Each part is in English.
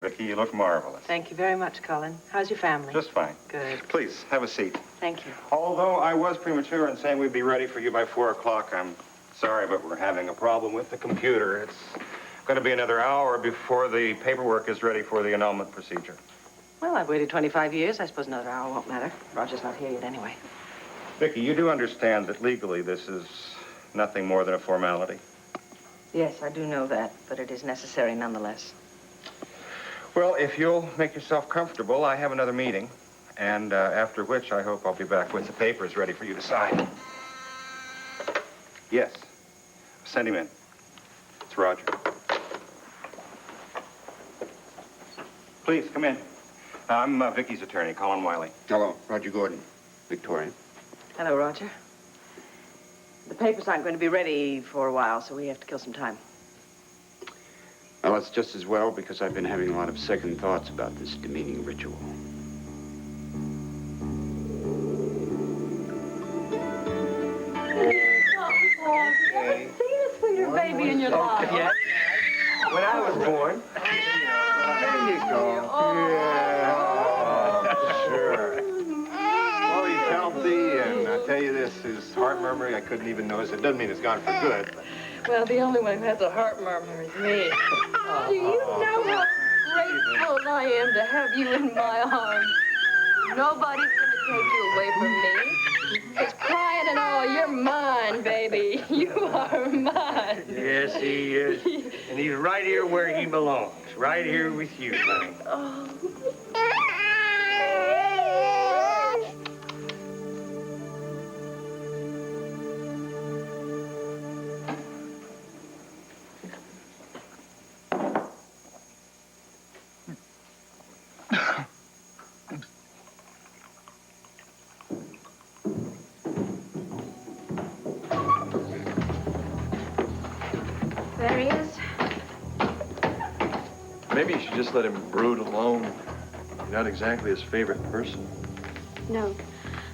Vicky, you look marvelous. Thank you very much, Colin. How's your family? Just fine. Good. Please, have a seat. Thank you. Although I was premature in saying we'd be ready for you by 4 o'clock, I'm sorry, but we're having a problem with the computer. It's going to be another hour before the paperwork is ready for the annulment procedure. Well, I've waited 25 years. I suppose another hour won't matter. Roger's not here yet anyway. Vicky, you do understand that legally this is nothing more than a formality? Yes, I do know that, but it is necessary nonetheless. Well, if you'll make yourself comfortable, I have another meeting, and after which I hope I'll be back with the papers ready for you to sign. Yes. Send him in. It's Roger. Please, come in. I'm Vicky's attorney, Colin Wiley. Hello, Roger Gordon. Victoria. Hello, Roger. The papers aren't going to be ready for a while, so we have to kill some time. Well, it's just as well because I've been having a lot of second thoughts about this demeaning ritual. Okay. Seen a sweeter baby in your life. Yeah. When I was born. There you go. Oh. Sure. Well, he's healthy, and I tell you this, his heart murmuring, I couldn't even notice. It doesn't mean it's gone for good. Well, the only one who has a heart murmur is me. Do you know how grateful I am to have you in my arms? Nobody's gonna take you away from me. It's crying and all, you're mine, baby. You are mine. Yes, he is. And he's right here where he belongs. Right here with you, honey. Oh. There he is. Maybe you should just let him brood alone. You're not exactly his favorite person. No.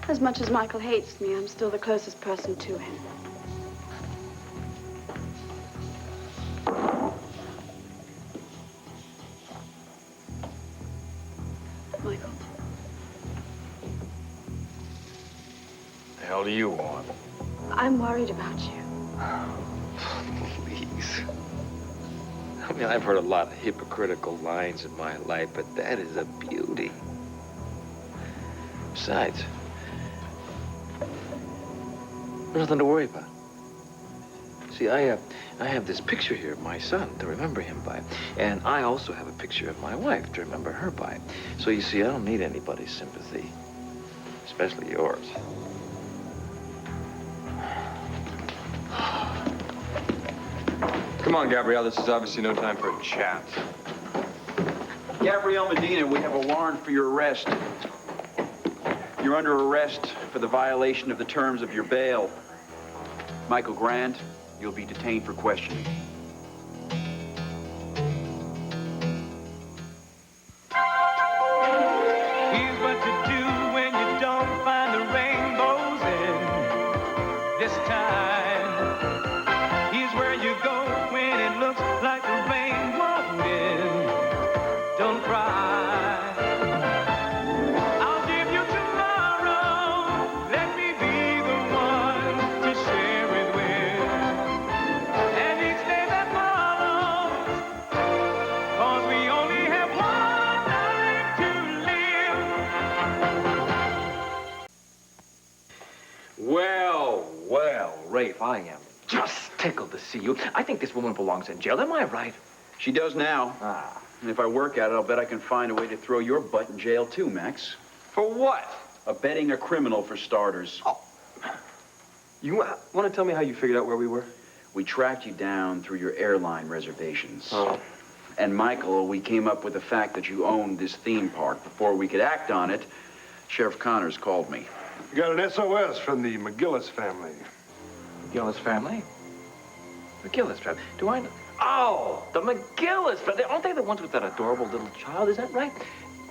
As much as Michael hates me, I'm still the closest person to him. Michael. The hell do you want? I'm worried about you. Please. I mean, I've heard a lot of hypocritical lines in my life, but that is a beauty. Besides, there's nothing to worry about. See, I have this picture here of my son to remember him by, and I also have a picture of my wife to remember her by. So you see, I don't need anybody's sympathy, especially yours. Come on, Gabrielle. This is obviously no time for a chat. Gabrielle Medina, we have a warrant for your arrest. You're under arrest for the violation of the terms of your bail. Michael Grant, you'll be detained for questioning. Here's what you do when you don't find the rainbows in this time. Here's where you go when it looks like the rain won't end. Don't cry. I'll give you tomorrow. Let me be the one to share it with. And each day that follows, 'cause we only have one life to live. Well, Rafe, I am just tickled to see you. I think this woman belongs in jail. Am I right? She does now. Ah. And if I work at it, I'll bet I can find a way to throw your butt in jail too, Max. For what? Abetting a criminal, for starters. Oh. You want to tell me how you figured out where we were? We tracked you down through your airline reservations. Oh. And Michael, we came up with the fact that you owned this theme park. Before we could act on it, Sheriff Connors called me. We got an SOS from the McGillis family. McGillis family? McGillis family? Do I know? Oh, the McGillis family. Aren't they the ones with that adorable little child? Is that right?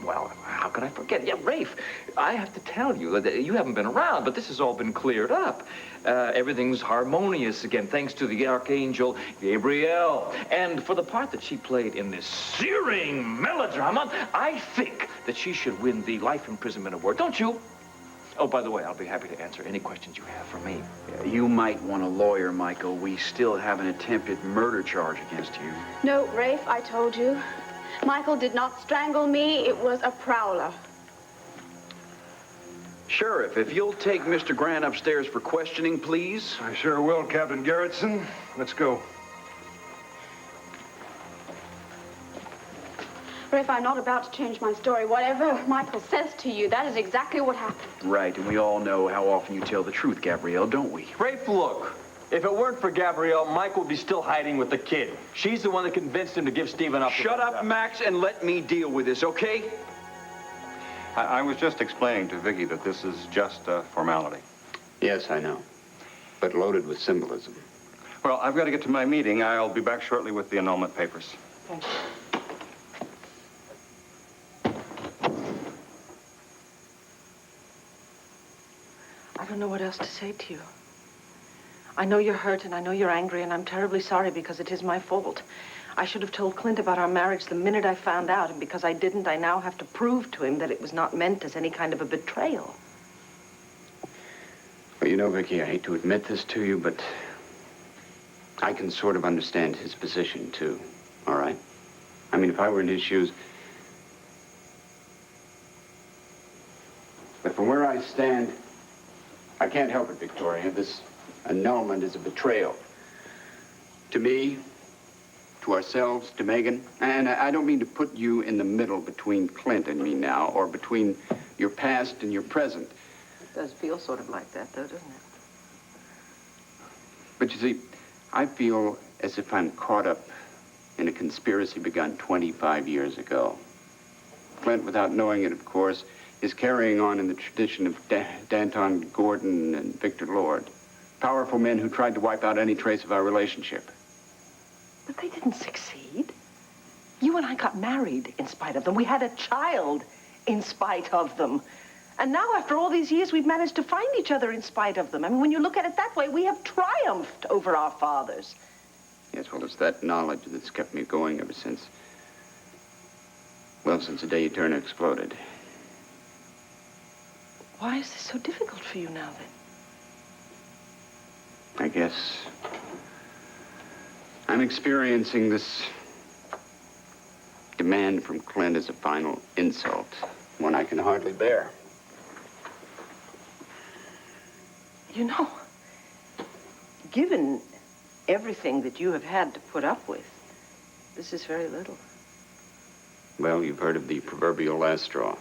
Well, how could I forget? Yeah, Rafe, I have to tell you that you haven't been around, but this has all been cleared up. Everything's harmonious again, thanks to the Archangel Gabrielle. And for the part that she played in this searing melodrama, I think that she should win the Life Imprisonment Award, don't you? Oh, by the way, I'll be happy to answer any questions you have for me. You might want a lawyer, Michael. We still have an attempted murder charge against you. No, Rafe, I told you. Michael did not strangle me. It was a prowler. Sheriff, if you'll take Mr. Grant upstairs for questioning, please. I sure will, Captain Garrettson. Let's go. Rafe, I'm not about to change my story. Whatever Michael says to you, that is exactly what happened. Right, and we all know how often you tell the truth, Gabrielle, don't we? Rafe, look. If it weren't for Gabrielle, Mike would be still hiding with the kid. She's the one that convinced him to give Stephen up. Shut up, Max, and let me deal with this, okay? I was just explaining to Vicky that this is just a formality. Yes, I know. But loaded with symbolism. Well, I've got to get to my meeting. I'll be back shortly with the annulment papers. Thank you. I don't know what else to say to you. I know you're hurt and I know you're angry and I'm terribly sorry because it is my fault. I should have told Clint about our marriage the minute I found out, and because I didn't, I now have to prove to him that it was not meant as any kind of a betrayal. Well, you know, Vicky, I hate to admit this to you, but I can sort of understand his position, too. All right? I mean, if I were in his shoes... But from where I stand, I can't help it, Victoria. This annulment is a betrayal. To me, to ourselves, to Megan. And I don't mean to put you in the middle between Clint and me now, or between your past and your present. It does feel sort of like that, though, doesn't it? But you see, I feel as if I'm caught up in a conspiracy begun 25 years ago. Clint, without knowing it, of course, is carrying on in the tradition of Danton Gordon and Victor Lord. Powerful men who tried to wipe out any trace of our relationship. But they didn't succeed. You and I got married in spite of them. We had a child in spite of them. And now, after all these years, we've managed to find each other in spite of them. I mean, when you look at it that way, we have triumphed over our fathers. Yes, well, it's that knowledge that's kept me going ever since... Well, since the day Turner exploded. Why is this so difficult for you now, then? I guess I'm experiencing this demand from Clint as a final insult, one I can hardly bear. You know, given everything that you have had to put up with, this is very little. Well, you've heard of the proverbial last straw.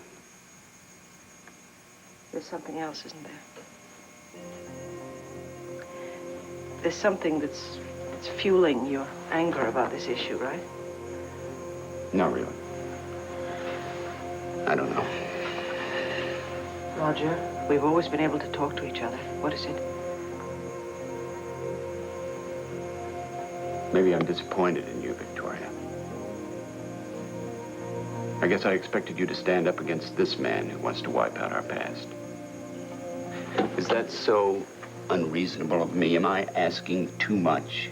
There's something else, isn't there? There's something that's fueling your anger about this issue, right? No, really. I don't know. Roger, we've always been able to talk to each other. What is it? Maybe I'm disappointed in you, Victoria. I guess I expected you to stand up against this man who wants to wipe out our past. Is that so unreasonable of me? Am I asking too much?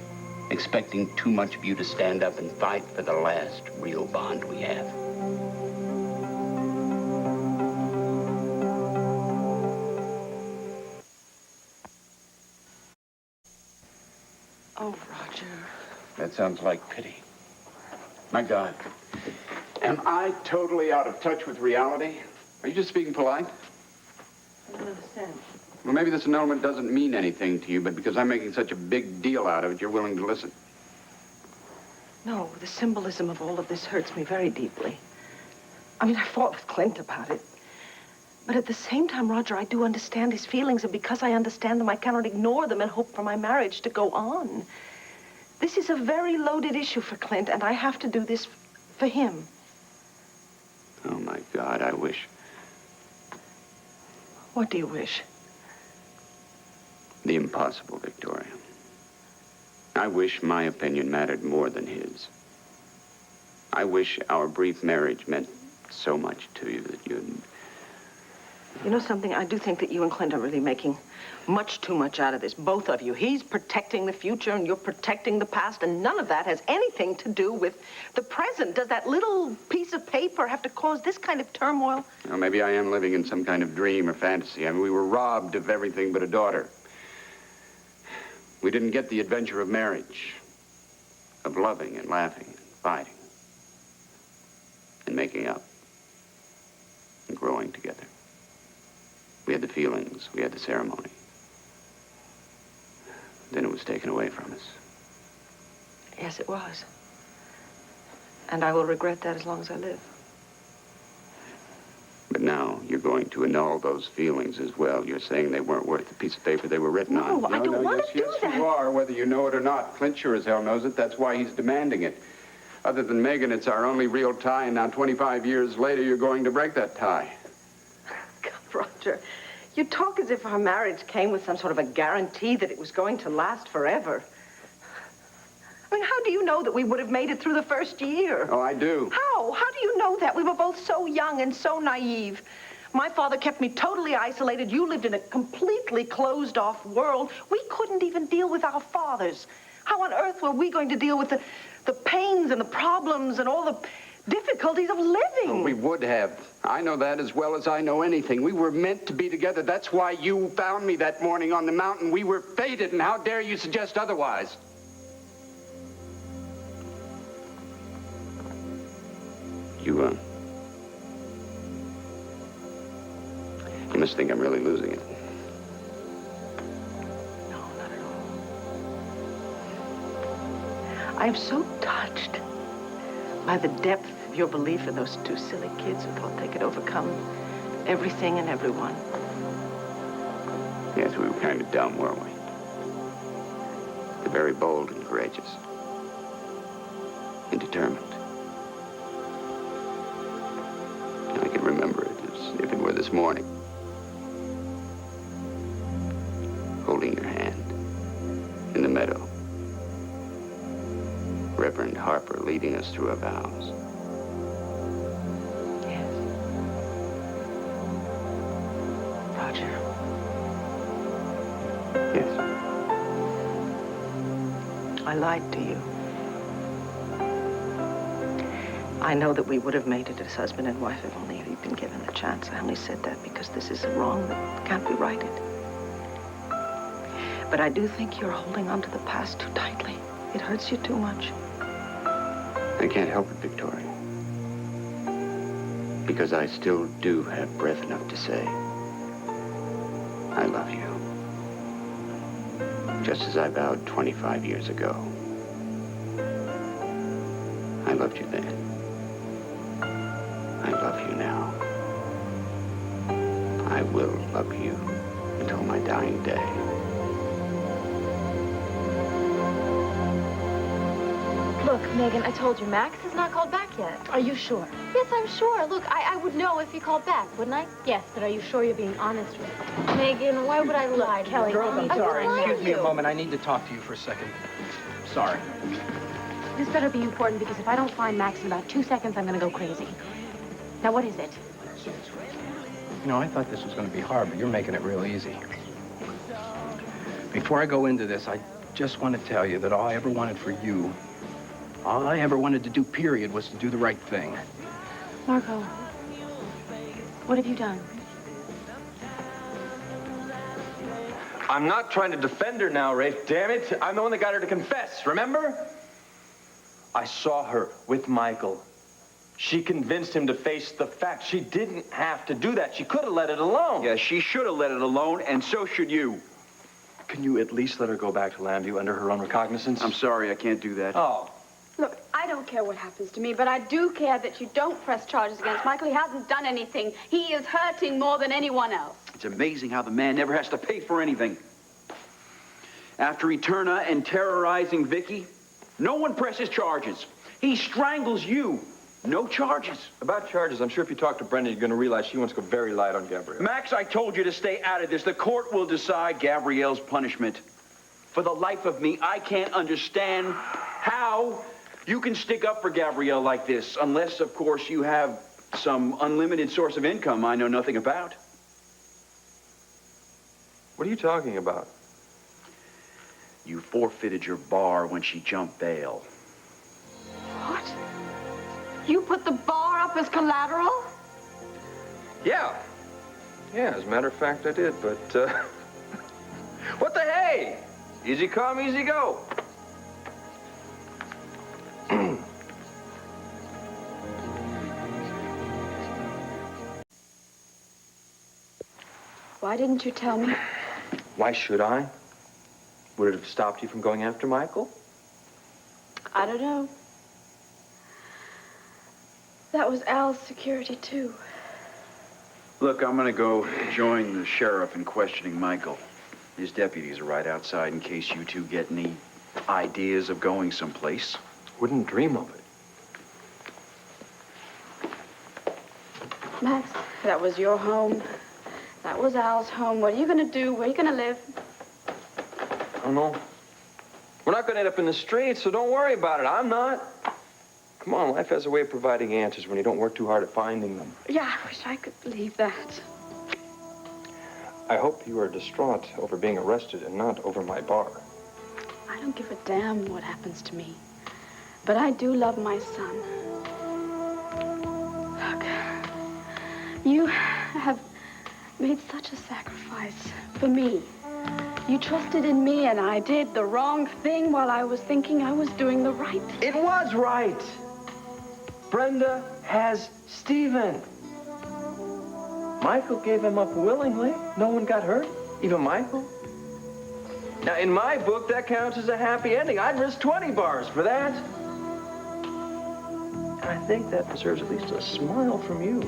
Expecting too much of you to stand up and fight for the last real bond we have? Oh, Roger. That sounds like pity. My God. Am I totally out of touch with reality? Are you just speaking polite? I don't understand. Well, maybe this annulment doesn't mean anything to you, but because I'm making such a big deal out of it, you're willing to listen. No, the symbolism of all of this hurts me very deeply. I mean, I fought with Clint about it. But at the same time, Roger, I do understand his feelings, and because I understand them, I cannot ignore them and hope for my marriage to go on. This is a very loaded issue for Clint, and I have to do this for him. Oh, my God, I wish. What do you wish? The impossible, Victoria. I wish my opinion mattered more than his. I wish our brief marriage meant so much to you that you... You know something? I do think that you and Clint are really making much too much out of this, both of you. He's protecting the future and you're protecting the past, and none of that has anything to do with the present. Does that little piece of paper have to cause this kind of turmoil? Well, maybe I am living in some kind of dream or fantasy. I mean, we were robbed of everything but a daughter. We didn't get the adventure of marriage, of loving and laughing and fighting and making up and growing together. We had the feelings, we had the ceremony. Then it was taken away from us. Yes, it was. And I will regret that as long as I live. But now you're going to annul those feelings as well. You're saying they weren't worth the piece of paper they were written on. No, I don't want to do that. Yes, you are, whether you know it or not. Clint sure as hell knows it. That's why he's demanding it. Other than Megan, it's our only real tie, and now 25 years later, you're going to break that tie. God, Roger, you talk as if our marriage came with some sort of a guarantee that it was going to last forever. I mean, how do you know that we would have made it through the first year? Oh, I do. How? How do you know that? We were both so young and so naive. My father kept me totally isolated. You lived in a completely closed-off world. We couldn't even deal with our fathers. How on earth were we going to deal with the pains and the problems and all the difficulties of living? Oh, we would have. I know that as well as I know anything. We were meant to be together. That's why you found me that morning on the mountain. We were fated, and how dare you suggest otherwise? You must think I'm really losing it. No, not at all. I am so touched by the depth of your belief in those two silly kids who thought they could overcome everything and everyone. Yes, we were kind of dumb, weren't we? They're very bold and courageous. And determined. I can remember it as if it were this morning. Holding your hand in the meadow. Reverend Harper leading us through our vows. Yes. Roger. Yes. I lied to you. I know that we would have made it as husband and wife if only you'd been given the chance. I only said that because this is a wrong that can't be righted. But I do think you're holding on to the past too tightly. It hurts you too much. I can't help it, Victoria. Because I still do have breath enough to say, I love you. Just as I vowed 25 years ago. I loved you then. I love you now. I will love you until my dying day. Look, Megan, I told you, Max has not called back yet. Are you sure? Yes, I'm sure. Look, I would know if he called back, wouldn't I? Yes, but are you sure you're being honest with me? Megan, why would I lie to you? Kelly, I'm sorry. Excuse me a you. moment. I need to talk to you for a second. Sorry. This better be important because if I don't find Max in about 2 seconds, I'm going to go crazy. Now, what is it? You know, I thought this was going to be hard, but you're making it real easy. Before I go into this, I just want to tell you that all I ever wanted for you, all I ever wanted to do, period, was to do the right thing. Marco, what have you done? I'm not trying to defend her now, Rafe. Damn it. I'm the one that got her to confess, remember? I saw her with Michael. She convinced him to face the facts. She didn't have to do that. She could have let it alone. Yeah, she should have let it alone, and so should you. Can you at least let her go back to Lambview under her own recognizance? I'm sorry, I can't do that. Oh. Look, I don't care what happens to me, but I do care that you don't press charges against Michael. He hasn't done anything. He is hurting more than anyone else. It's amazing how the man never has to pay for anything. After Eterna and terrorizing Vicky, no one presses charges. He strangles you. No charges. About charges, I'm sure if you talk to Brenda, you're going to realize she wants to go very light on Gabrielle. Max, I told you to stay out of this. The court will decide Gabrielle's punishment. For the life of me, I can't understand how you can stick up for Gabrielle like this, unless, of course, you have Some unlimited source of income I know nothing about. What are you talking about? You forfeited your bar when she jumped bail. What? You put the bar up as collateral? Yeah. Yeah, as a matter of fact, I did, but, what the hey? Easy come, easy go. Why didn't you tell me? Why should I? Would it have stopped you from going after Michael? I don't know. That was Al's security, too. Look, I'm gonna go join the sheriff in questioning Michael. His deputies are right outside in case you two get any ideas of going someplace. Wouldn't dream of it. Max, that was your home. That was Al's home. What are you gonna do? Where are you gonna live? I don't know. We're not gonna end up in the streets, so don't worry about it. I'm not. Come on, life has a way of providing answers when you don't work too hard at finding them. Yeah, I wish I could believe that. I hope you are distraught over being arrested and not over my bar. I don't give a damn what happens to me. But I do love my son. Look, you have made such a sacrifice for me. You trusted in me, and I did the wrong thing while I was thinking I was doing the right thing. It was right. Brenda has Stephen. Michael gave him up willingly. No one got hurt, even Michael. Now, in my book, that counts as a happy ending. I'd risk 20 bars for that. And I think that deserves at least a smile from you.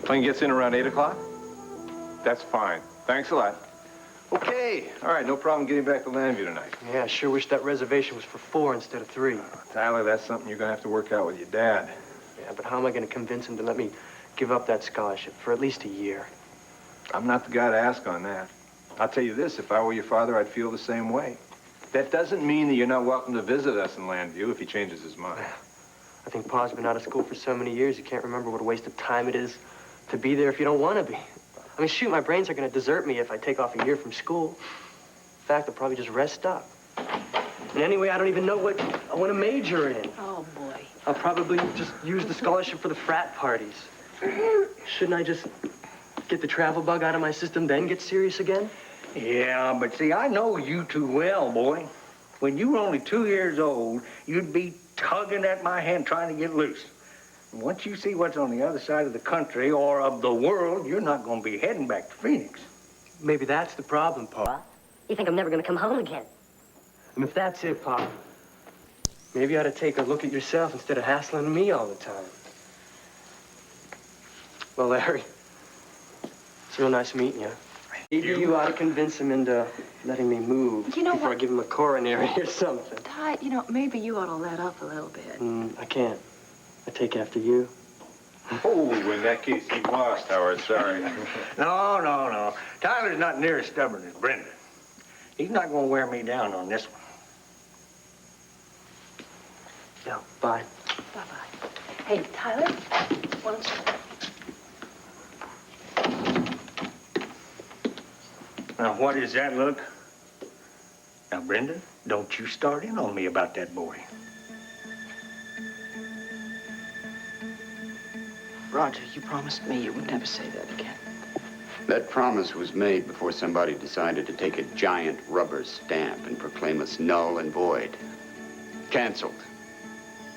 Plane gets in around 8 o'clock? That's fine. Thanks a lot. Okay. All right, no problem getting back to Landview tonight. Yeah, I sure wish that reservation was for 4 instead of 3. Tyler, that's something you're going to have to work out with your dad. Yeah, but how am I going to convince him to let me give up that scholarship for at least a year? I'm not the guy to ask on that. I'll tell you this, if I were your father, I'd feel the same way. That doesn't mean that you're not welcome to visit us in Landview if he changes his mind. I think Pa's been out of school for so many years, he can't remember what a waste of time it is to be there if you don't want to be. I mean, shoot, my brains are going to desert me if I take off a year from school. In fact, I'll probably just rest up. And anyway, I don't even know what I want to major in. Oh, boy. I'll probably just use the scholarship for the frat parties. Shouldn't I just get the travel bug out of my system, then get serious again? Yeah, but see, I know you too well, boy. When you were only 2 years old, you'd be tugging at my hand trying to get loose. And once you see what's on the other side of the country or of the world, you're not going to be heading back to Phoenix. Maybe that's the problem, Pa. You think I'm never going to come home again? And if that's it, Pa, maybe you ought to take a look at yourself instead of hassling me all the time. Well, Larry, it's real nice meeting you. Maybe you ought to convince him into letting me move You know before what? I give him a coronary or something. Ty, you know, maybe you ought to let up a little bit. I can't. I take after you. Oh, in that case, you lost, Howard. Sorry. No. Tyler's not near as stubborn as Brenda. He's not going to wear me down on this one. No, bye. Bye-bye. Hey, Tyler, why don't you... Now, what is that look? Now, Brenda, don't you start in on me about that boy. Roger, you promised me you would never say that again. That promise was made before somebody decided to take a giant rubber stamp and proclaim us null and void. Canceled.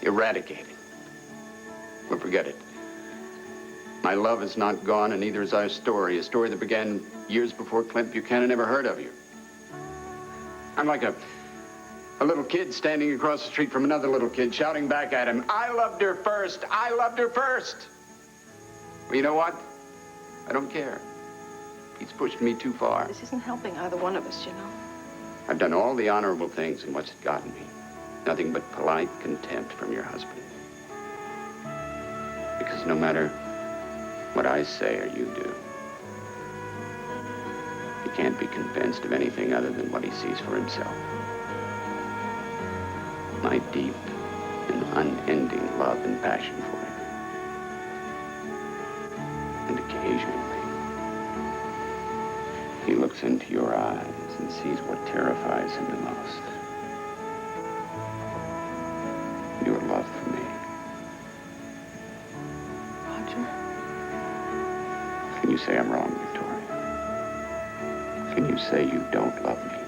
Eradicated. Well, forget it. My love is not gone, and neither is our story. A story that began years before Clint Buchanan ever heard of you. I'm like a little kid standing across the street from another little kid shouting back at him, I loved her first! I loved her first! Well, you know what? I don't care. He's pushed me too far. This isn't helping either one of us, you know. I've done all the honorable things, and what's it gotten me? Nothing but polite contempt from your husband. Because no matter what I say or you do, he can't be convinced of anything other than what he sees for himself. My deep and love and passion for him. And occasionally, he looks into your eyes and sees what terrifies him the most. Your love for me. Roger. Can you say I'm wrong, Victoria? Can you say you don't love me?